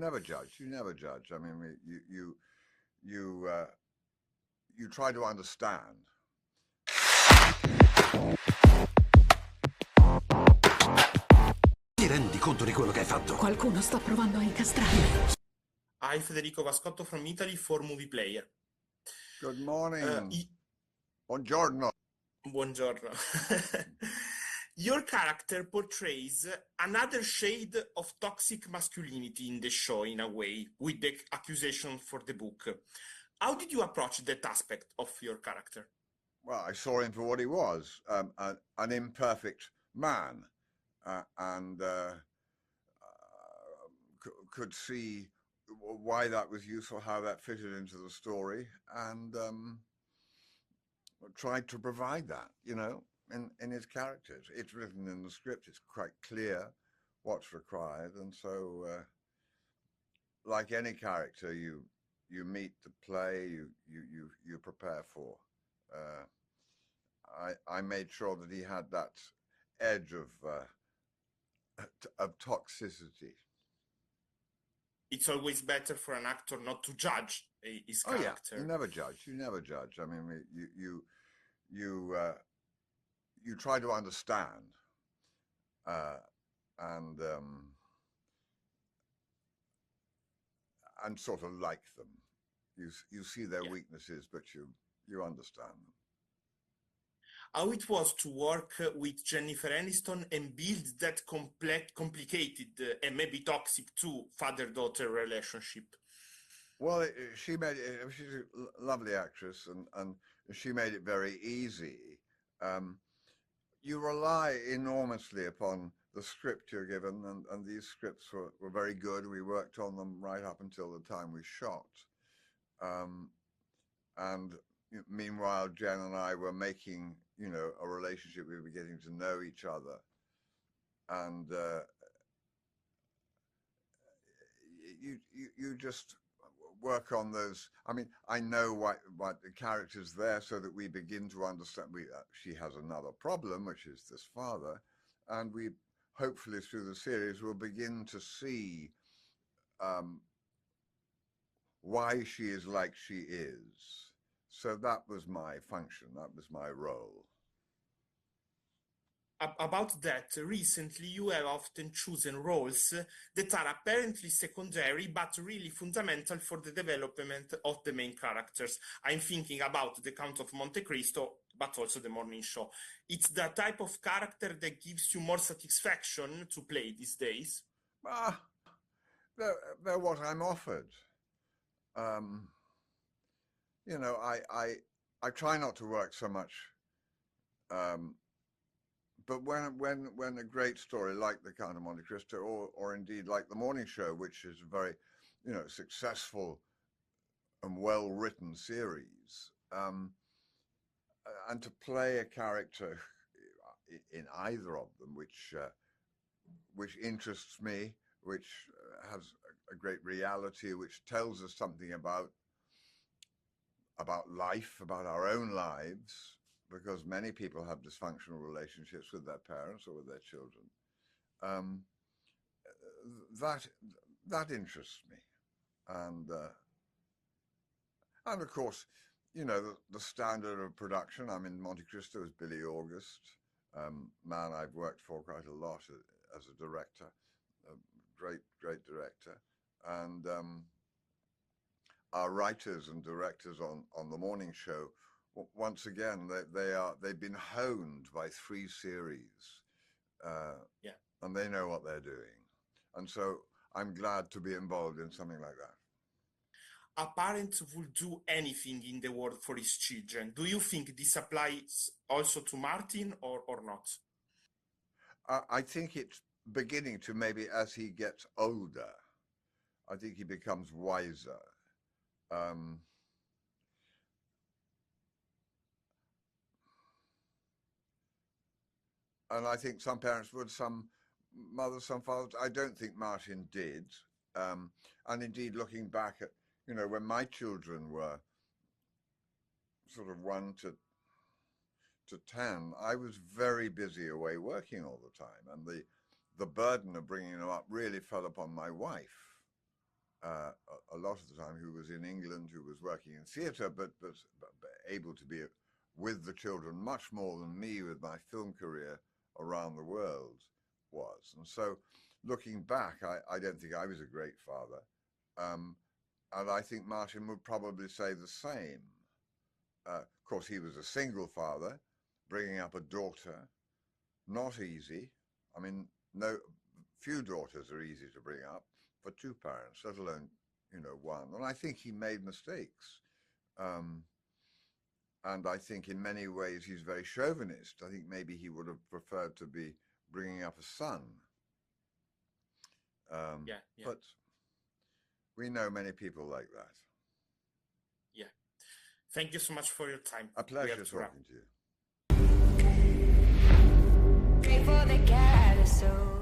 never judge. You never judge. I mean, you you try to understand. Ti rendi conto di quello che hai fatto? Qualcuno sta provando a incastrarmi. Hi, Federico Vascotto from Italy for Movie Player. Good morning. Buongiorno. Buongiorno. Your character portrays another shade of toxic masculinity in the show, in a way, with the accusation for the book. How did you approach that aspect of your character? Well, I saw him for what he was, an imperfect man, and could see why that was useful, how that fitted into the story, and tried to provide that, in his characters. It's written in the script. It's quite clear what's required, and so, like any character, you meet the play, you prepare for. I made sure that he had that edge of toxicity. It's always better for an actor not to judge his character. You never judge. You never judge. I mean, you try to understand, and sort of like them. You see their weaknesses, but you understand them. How it was to work with Jennifer Aniston and build that complicated and maybe toxic too father-daughter relationship? Well, she's a lovely actress, and she made it very easy. You rely enormously upon the script you're given, and these scripts were very good. We worked on them right up until the time we shot. And meanwhile, Jen and I were making, a relationship. We were getting to know each other. And you just work on those. I mean, I know what the character's there so that we begin to understand. She has another problem, which is this father, and we hopefully through the series will begin to see why she is like she is. So that was my function. That was my role. About that, recently you have often chosen roles that are apparently secondary but really fundamental for the development of the main characters. I'm thinking about The Count of Monte Cristo, but also The Morning Show. It's the type of character that gives you more satisfaction to play these days? They're what I'm offered. I try not to work so much, but when a great story like The Count of Monte Cristo, or indeed like The Morning Show, which is a very, successful and well-written series, and to play a character in either of them, which interests me, which has a great reality, which tells us something about life, about our own lives, because many people have dysfunctional relationships with their parents or with their children. That interests me, and of course, the standard of production. I mean, Monte Cristo is Billy August, man I've worked for quite a lot as a director, a great director, and our writers and directors on The Morning Show, once again, they've been honed by 3 series, and they know what they're doing, and so I'm glad to be involved in something like that. A parent will do anything in the world for his children. Do you think this applies also to Martin or not? I think it's beginning to, maybe as he gets older. I think he becomes wiser. And I think some parents would, some mothers, some fathers. I don't think Martin did. And indeed, looking back at, when my children were sort of 1 to 10, I was very busy away working all the time. And the burden of bringing them up really fell upon my wife. a lot of the time, who was in England, who was working in theatre, but able to be with the children much more than me with my film career around the world was. And so looking back, I don't think I was a great father. And I think Martin would probably say the same. Of course, he was a single father, bringing up a daughter, not easy. I mean, few daughters are easy to bring up for two parents, let alone, one. And I think he made mistakes. And I think in many ways he's very chauvinist. I think maybe he would have preferred to be bringing up a son. Yeah. But we know many people like that. Yeah. Thank you so much for your time. A pleasure talking to you. Pray for the cat, so